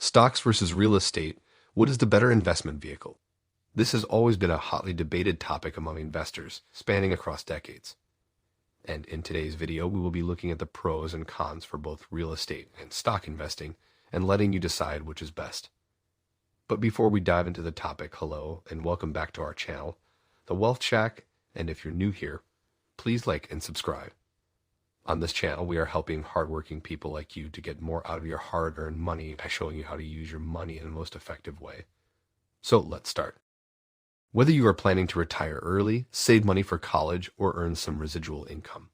Stocks versus real estate. What is the better investment vehicle? This has always been a hotly debated topic among investors, spanning across decades. And in today's video, we will be looking at the pros and cons for both real estate and stock investing and letting you decide which is best. But before we dive into the topic, hello and welcome back to our channel, The Wealth Shack, and if you're new here, please like and subscribe. On this channel, we are helping hardworking people like you to get more out of your hard-earned money by showing you how to use your money in the most effective way. So let's start. Whether you are planning to retire early, save money for college, or earn some residual income,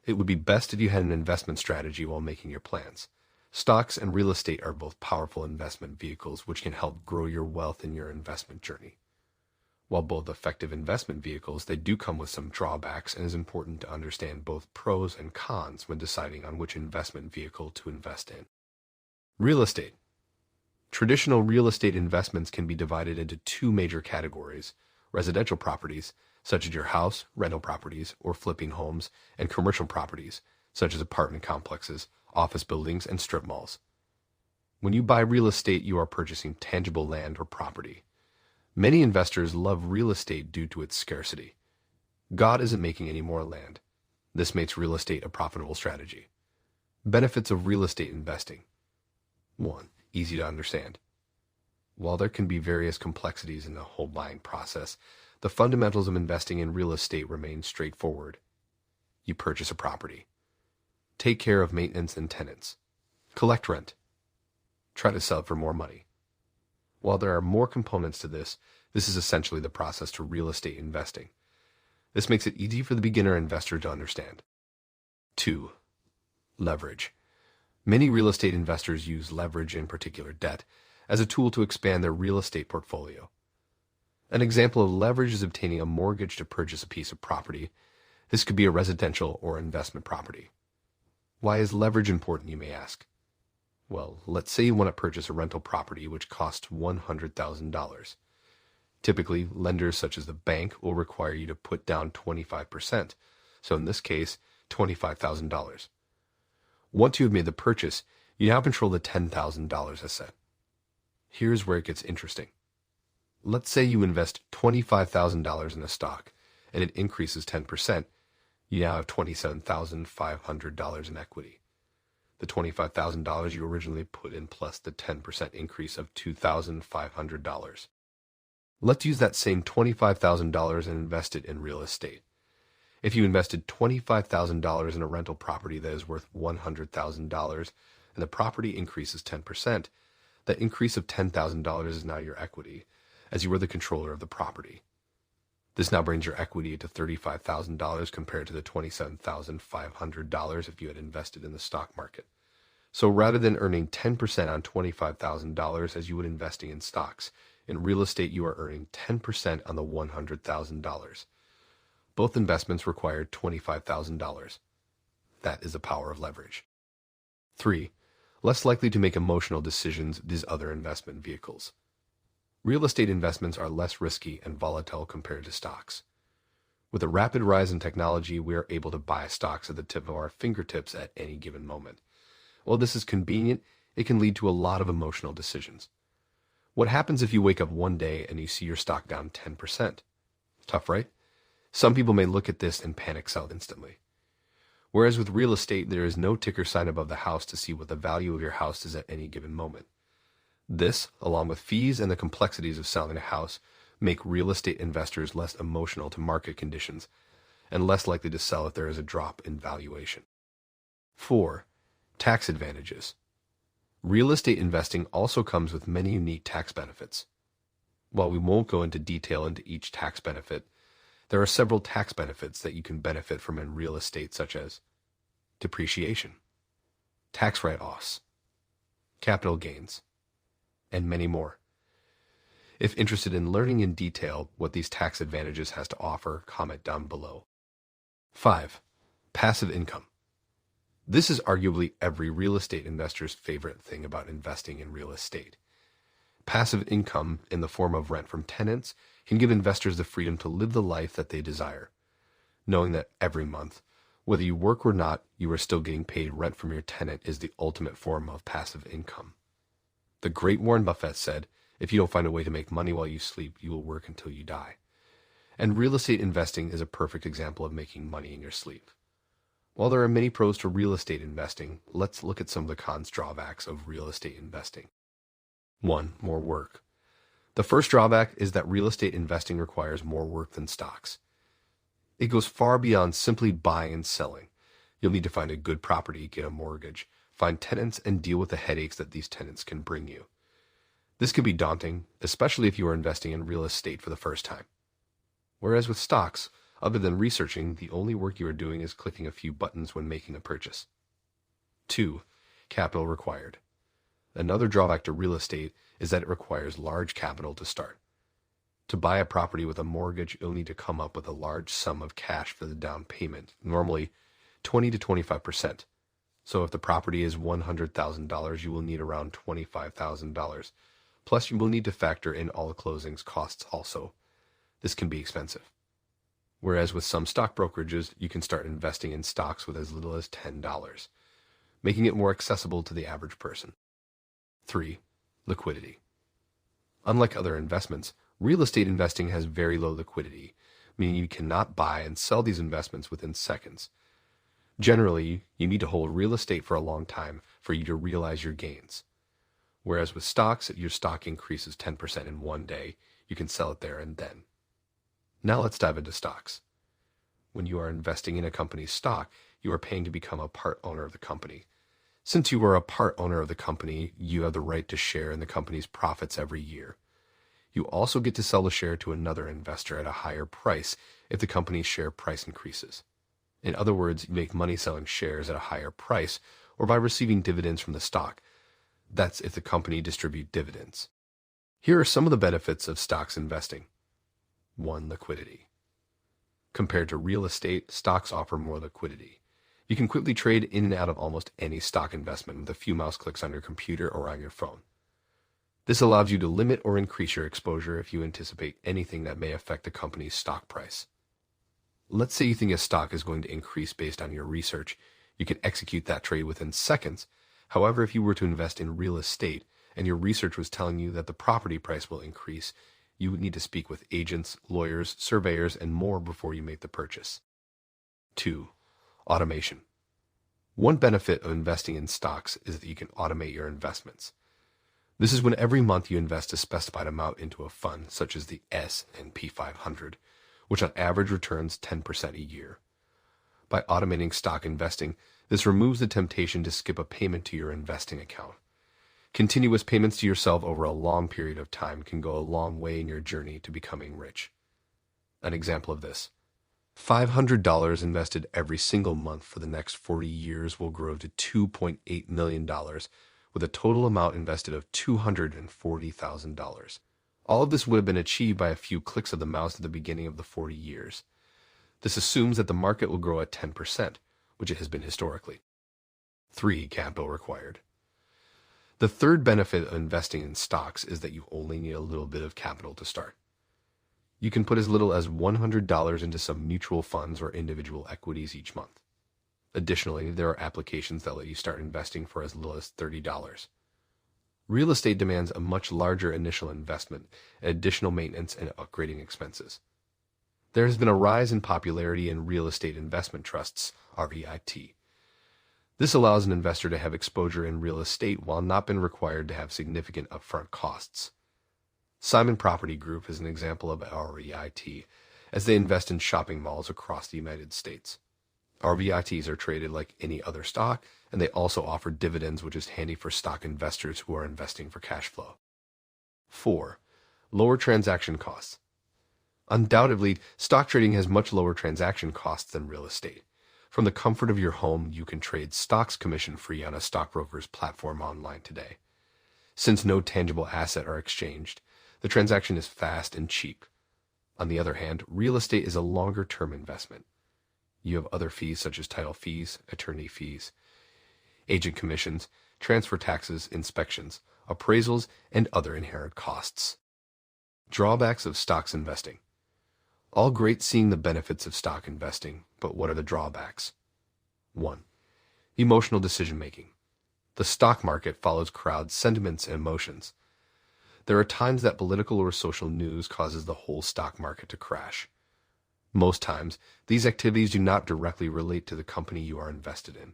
it would be best if you had an investment strategy while making your plans. Stocks and real estate are both powerful investment vehicles which can help grow your wealth in your investment journey. While both effective investment vehicles, they do come with some drawbacks, and it is important to understand both pros and cons when deciding on which investment vehicle to invest in. Real estate. Traditional real estate investments can be divided into two major categories: residential properties, such as your house, rental properties, or flipping homes, and commercial properties, such as apartment complexes, office buildings, and strip malls. When you buy real estate, you are purchasing tangible land or property. Many investors love real estate due to its scarcity. God isn't making any more land. This makes real estate a profitable strategy. Benefits of real estate investing. 1. Easy to understand. While there can be various complexities in the whole buying process, the fundamentals of investing in real estate remain straightforward. You purchase a property. Take care of maintenance and tenants. Collect rent. Try to sell it for more money. While there are more components to this is essentially the process to real estate investing. This makes it easy for the beginner investor to understand. 2. Leverage. Many real estate investors use leverage, in particular debt, as a tool to expand their real estate portfolio. An example of leverage is obtaining a mortgage to purchase a piece of property. This could be a residential or investment property. Why is leverage important, you may ask? Well, let's say you want to purchase a rental property which costs $100,000. Typically, lenders such as the bank will require you to put down 25%, so in this case, $25,000. Once you have made the purchase, you now control the $10,000 asset. Here's where it gets interesting. Let's say you invest $25,000 in a stock, and it increases 10%. You now have $27,500 in equity. The $25,000 you originally put in plus the 10% increase of $2,500. Let's use that same $25,000 and invest it in real estate. If you invested $25,000 in a rental property that is worth $100,000 and the property increases 10%, that increase of $10,000 is now your equity, as you were the controller of the property. This now brings your equity to $35,000 compared to the $27,500 if you had invested in the stock market. So rather than earning 10% on $25,000 as you would investing in stocks, in real estate you are earning 10% on the $100,000. Both investments required $25,000. That is the power of leverage. 3. Less likely to make emotional decisions these other investment vehicles. Real estate investments are less risky and volatile compared to stocks. With a rapid rise in technology, we are able to buy stocks at the tip of our fingertips at any given moment. While this is convenient, it can lead to a lot of emotional decisions. What happens if you wake up one day and you see your stock down 10%? Tough, right? Some people may look at this and panic sell instantly. Whereas with real estate, there is no ticker sign above the house to see what the value of your house is at any given moment. This, along with fees and the complexities of selling a house, make real estate investors less emotional to market conditions and less likely to sell if there is a drop in valuation. 4. Tax advantages. Real estate investing also comes with many unique tax benefits. While we won't go into detail into each tax benefit, there are several tax benefits that you can benefit from in real estate, such as depreciation, tax write-offs, capital gains, and many more. If interested in learning in detail what these tax advantages has to offer, comment down below. 5. Passive income. This is arguably every real estate investor's favorite thing about investing in real estate. Passive income in the form of rent from tenants can give investors the freedom to live the life that they desire, knowing that every month, whether you work or not, you are still getting paid rent from your tenant is the ultimate form of passive income. The great Warren Buffett said, "If you don't find a way to make money while you sleep, you will work until you die." And real estate investing is a perfect example of making money in your sleep. While there are many pros to real estate investing, let's look at some of the cons drawbacks of real estate investing. 1. More work. The first drawback is that real estate investing requires more work than stocks. It goes far beyond simply buying and selling. You'll need to find a good property, get a mortgage, find tenants, and deal with the headaches that these tenants can bring you. This can be daunting, especially if you are investing in real estate for the first time. Whereas with stocks, other than researching, the only work you are doing is clicking a few buttons when making a purchase. 2. Capital required. Another drawback to real estate is that it requires large capital to start. To buy a property with a mortgage, you'll need to come up with a large sum of cash for the down payment, normally 20 to 25%. So if the property is $100,000, you will need around $25,000. Plus, you will need to factor in all the closings costs also. This can be expensive. Whereas with some stock brokerages, you can start investing in stocks with as little as $10, making it more accessible to the average person. 3. Liquidity. Unlike other investments, real estate investing has very low liquidity, meaning you cannot buy and sell these investments within seconds. Generally, you need to hold real estate for a long time for you to realize your gains. Whereas with stocks, if your stock increases 10% in one day, you can sell it there and then. Now let's dive into stocks. When you are investing in a company's stock, you are paying to become a part owner of the company. Since you are a part owner of the company, you have the right to share in the company's profits every year. You also get to sell the share to another investor at a higher price if the company's share price increases. In other words, you make money selling shares at a higher price or by receiving dividends from the stock. That's if the company distributes dividends. Here are some of the benefits of stocks investing. 1. Liquidity. Compared to real estate, stocks offer more liquidity. You can quickly trade in and out of almost any stock investment with a few mouse clicks on your computer or on your phone. This allows you to limit or increase your exposure if you anticipate anything that may affect the company's stock price. Let's say you think a stock is going to increase based on your research. You can execute that trade within seconds. However, if you were to invest in real estate and your research was telling you that the property price will increase, you would need to speak with agents, lawyers, surveyors, and more before you make the purchase. 2. Automation. One benefit of investing in stocks is that you can automate your investments. This is when every month you invest a specified amount into a fund, such as the S&P 500, which on average returns 10% a year. By automating stock investing, this removes the temptation to skip a payment to your investing account. Continuous payments to yourself over a long period of time can go a long way in your journey to becoming rich. An example of this: $500 invested every single month for the next 40 years will grow to $2.8 million, with a total amount invested of $240,000. All of this would have been achieved by a few clicks of the mouse at the beginning of the 40 years. This assumes that the market will grow at 10%, which it has been historically. 3. Capital required. The third benefit of investing in stocks is that you only need a little bit of capital to start. You can put as little as $100 into some mutual funds or individual equities each month. Additionally, there are applications that let you start investing for as little as $30. Real estate demands a much larger initial investment and additional maintenance and upgrading expenses. There has been a rise in popularity in real estate investment trusts, REIT. This allows an investor to have exposure in real estate while not being required to have significant upfront costs. Simon Property Group is an example of REIT, as they invest in shopping malls across the United States. REITs are traded like any other stock, and they also offer dividends, which is handy for stock investors who are investing for cash flow. 4. Lower transaction costs. Undoubtedly, stock trading has much lower transaction costs than real estate. From the comfort of your home, you can trade stocks commission-free on a stockbroker's platform online today. Since no tangible asset are exchanged, the transaction is fast and cheap. On the other hand, real estate is a longer-term investment. You have other fees such as title fees, attorney fees, agent commissions, transfer taxes, inspections, appraisals, and other inherent costs. Drawbacks of stocks investing. All great seeing the benefits of stock investing, but what are the drawbacks? 1. Emotional decision making. The stock market follows crowd sentiments and emotions. There are times that political or social news causes the whole stock market to crash. Most times, these activities do not directly relate to the company you are invested in.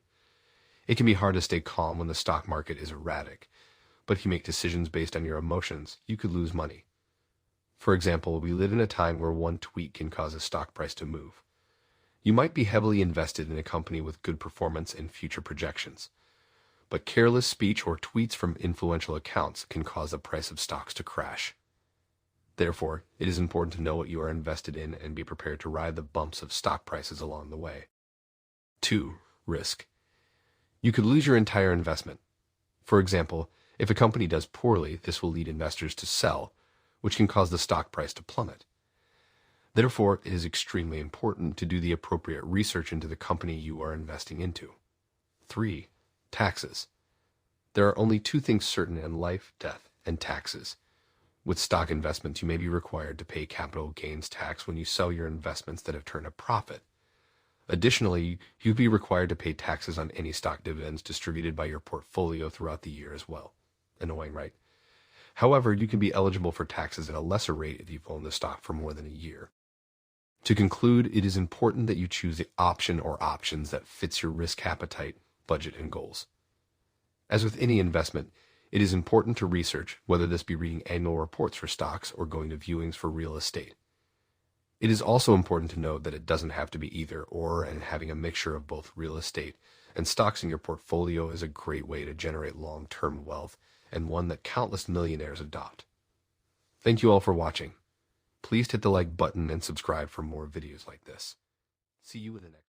It can be hard to stay calm when the stock market is erratic, but if you make decisions based on your emotions, you could lose money. For example, we live in a time where one tweet can cause a stock price to move. You might be heavily invested in a company with good performance and future projections, but careless speech or tweets from influential accounts can cause the price of stocks to crash. Therefore, it is important to know what you are invested in and be prepared to ride the bumps of stock prices along the way. 2. Risk. You could lose your entire investment. For example, if a company does poorly, this will lead investors to sell, which can cause the stock price to plummet. Therefore, it is extremely important to do the appropriate research into the company you are investing into. 3. Taxes. There are only two things certain in life, death, and taxes. With stock investments, you may be required to pay capital gains tax when you sell your investments that have turned a profit. Additionally, you'd be required to pay taxes on any stock dividends distributed by your portfolio throughout the year as well. Annoying, right? However, you can be eligible for taxes at a lesser rate if you've owned the stock for more than a year. To conclude, it is important that you choose the option or options that fits your risk appetite, budget, and goals. As with any investment, it is important to research, whether this be reading annual reports for stocks or going to viewings for real estate. It is also important to note that it doesn't have to be either or, and having a mixture of both real estate and stocks in your portfolio is a great way to generate long-term wealth and one that countless millionaires adopt. Thank you all for watching. Please hit the like button and subscribe for more videos like this. See you in the next